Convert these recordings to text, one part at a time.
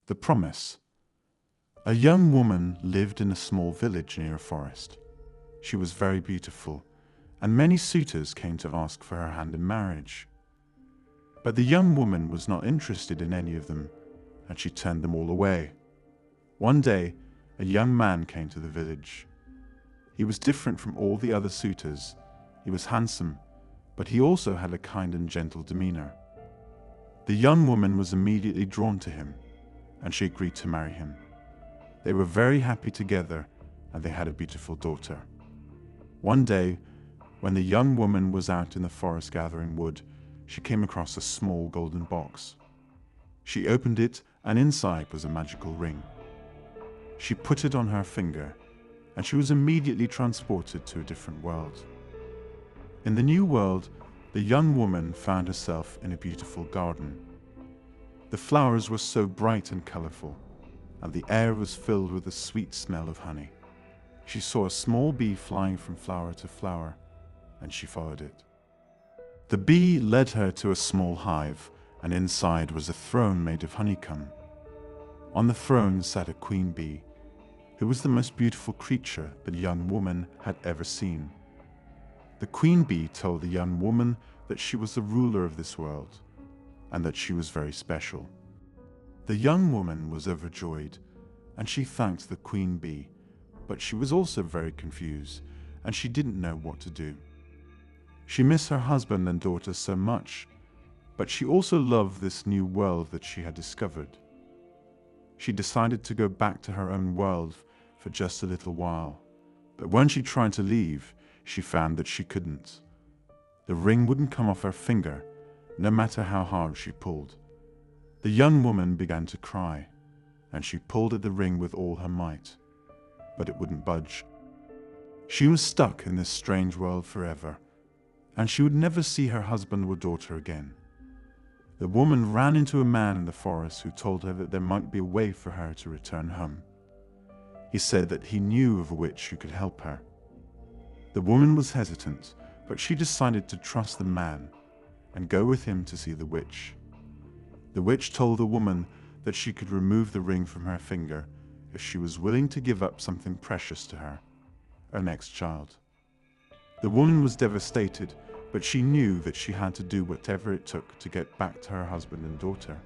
The Promise. A young woman lived in a small village near a forest. She was very beautiful, and many suitors came to ask for her hand in marriage. But the young woman was not interested in any of them, and she turned them all away. One day, a young man came to the village. He was different from all the other suitors. He was handsome, but he also had a kind and gentle demeanor. The young woman was immediately drawn to him, and she agreed to marry him. They were very happy together, and they had a beautiful daughter. One day, when the young woman was out in the forest gathering wood, she came across a small golden box. She opened it, and inside was a magical ring. She put it on her finger, and she was immediately transported to a different world. In the new world, the young woman found herself in a beautiful garden. The flowers were so bright and colorful, and the air was filled with the sweet smell of honey. She saw a small bee flying from flower to flower, and she followed it. The bee led her to a small hive, and inside was a throne made of honeycomb. On the throne sat a queen bee, who was the most beautiful creature the young woman had ever seen. The queen bee told the young woman that she was the ruler of this world, and that she was very special. The young woman was overjoyed, and she thanked the queen bee, but she was also very confused, and she didn't know what to do. She missed her husband and daughter so much, but she also loved this new world that she had discovered. She decided to go back to her own world for just a little while, but when she tried to leave, she found that she couldn't. The ring wouldn't come off her finger, no matter how hard she pulled. The young woman began to cry, and she pulled at the ring with all her might, but it wouldn't budge. She was stuck in this strange world forever, and she would never see her husband or daughter again. The woman ran into a man in the forest who told her that there might be a way for her to return home. He said that he knew of a witch who could help her. The woman was hesitant, but she decided to trust the man and go with him to see the witch. The witch told the woman that she could remove the ring from her finger if she was willing to give up something precious to her next child. The woman was devastated, but she knew that she had to do whatever it took to get back to her husband and daughter.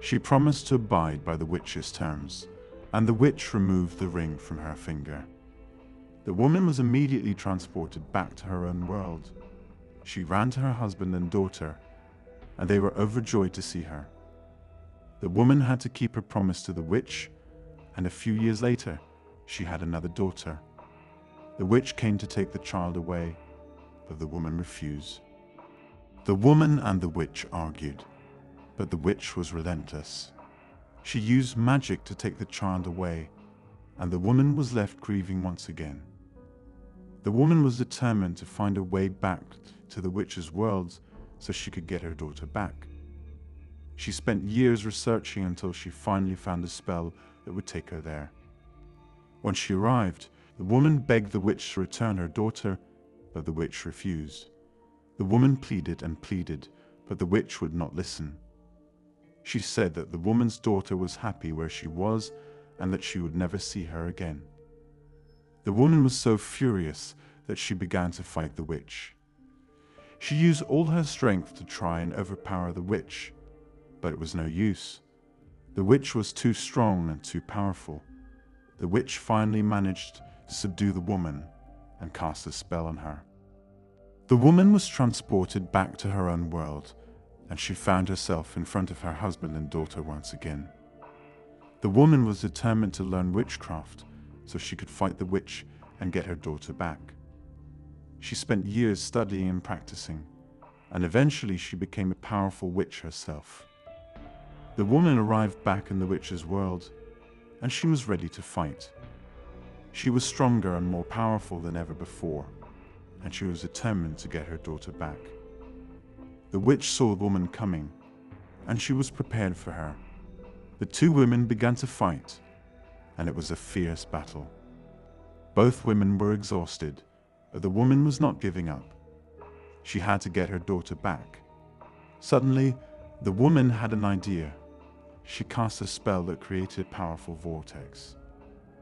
She promised to abide by the witch's terms, and the witch removed the ring from her finger. The woman was immediately transported back to her own world. She ran to her husband and daughter, and they were overjoyed to see her. The woman had to keep her promise to the witch, and a few years later, she had another daughter. The witch came to take the child away, but the woman refused. The woman and the witch argued, but the witch was relentless. She used magic to take the child away, and the woman was left grieving once again. The woman was determined to find a way back to the witch's world so she could get her daughter back. She spent years researching until she finally found a spell that would take her there. When she arrived, the woman begged the witch to return her daughter, but the witch refused. The woman pleaded and pleaded, but the witch would not listen. She said that the woman's daughter was happy where she was and that she would never see her again. The woman was so furious that she began to fight the witch. She used all her strength to try and overpower the witch, but it was no use. The witch was too strong and too powerful. The witch finally managed to subdue the woman and cast a spell on her. The woman was transported back to her own world, and she found herself in front of her husband and daughter once again. The woman was determined to learn witchcraft so she could fight the witch and get her daughter back. She spent years studying and practicing, and eventually she became a powerful witch herself. The woman arrived back in the witch's world, and she was ready to fight. She was stronger and more powerful than ever before, and she was determined to get her daughter back. The witch saw the woman coming, and she was prepared for her. The two women began to fight, and it was a fierce battle. Both women were exhausted, but the woman was not giving up. She had to get her daughter back. Suddenly, the woman had an idea. she cast a spell that created a powerful vortex.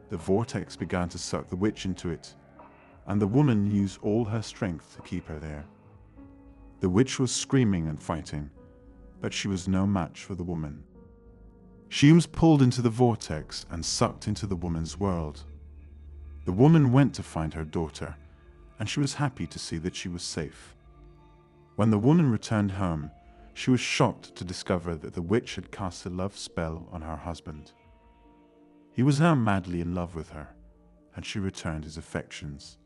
The vortex began to suck the witch into it, and the woman used all her strength to keep her there. The witch was screaming and fighting, but she was no match for the woman. She was pulled into the vortex and sucked into the woman's world. The woman went to find her daughter, and she was happy to see that she was safe. When the woman returned home, she was shocked to discover that the witch had cast a love spell on her husband. He was now madly in love with her, and she returned his affections.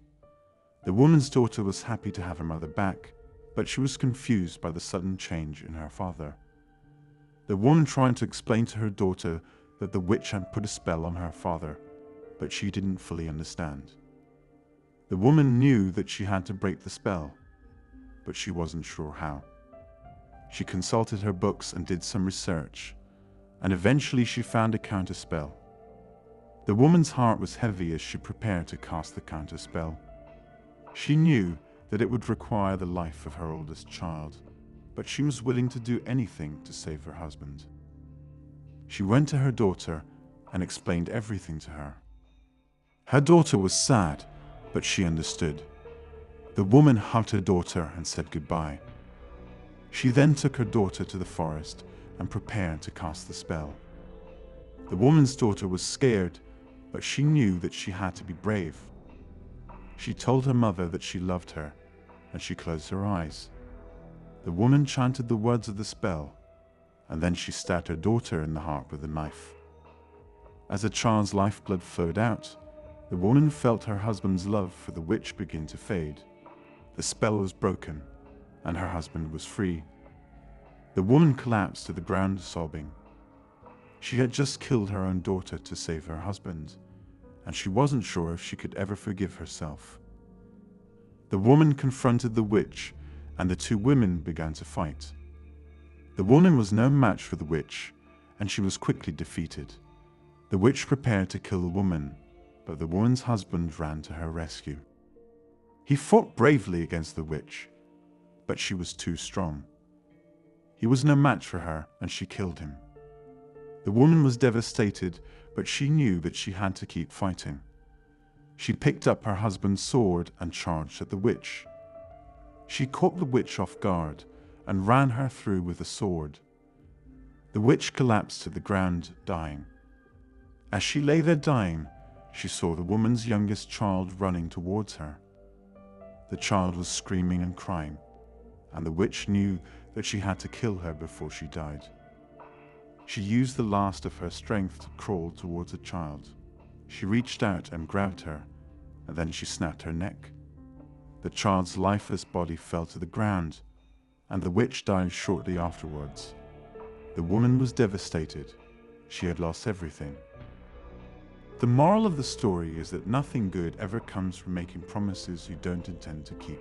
The woman's daughter was happy to have her mother back, but she was confused by the sudden change in her father. The woman tried to explain to her daughter that the witch had put a spell on her father, but she didn't fully understand. The woman knew that she had to break the spell, but she wasn't sure how. She consulted her books and did some research, and eventually she found a counterspell. The woman's heart was heavy as she prepared to cast the counterspell. She knew that it would require the life of her oldest child, but she was willing to do anything to save her husband. She went to her daughter and explained everything to her. Her daughter was sad, but she understood. The woman hugged her daughter and said goodbye. She then took her daughter to the forest and prepared to cast the spell. The woman's daughter was scared, but she knew that she had to be brave. She told her mother that she loved her, and she closed her eyes. The woman chanted the words of the spell, and then she stabbed her daughter in the heart with a knife. As the child's lifeblood flowed out, the woman felt her husband's love for the witch begin to fade. The spell was broken, and her husband was free. The woman collapsed to the ground sobbing. She had just killed her own daughter to save her husband, and she wasn't sure if she could ever forgive herself. The woman confronted the witch, and the two women began to fight. The woman was no match for the witch, and she was quickly defeated. The witch prepared to kill the woman, but the woman's husband ran to her rescue. He fought bravely against the witch, but she was too strong. He was no match for her, and she killed him. The woman was devastated, but she knew that she had to keep fighting. She picked up her husband's sword and charged at the witch. She caught the witch off guard and ran her through with the sword. The witch collapsed to the ground, dying. As she lay there dying, she saw the woman's youngest child running towards her. The child was screaming and crying, and the witch knew that she had to kill her before she died. She used the last of her strength to crawl towards the child. She reached out and grabbed her, and then she snapped her neck. The child's lifeless body fell to the ground, and the witch died shortly afterwards. The woman was devastated. She had lost everything. The moral of the story is that nothing good ever comes from making promises you don't intend to keep.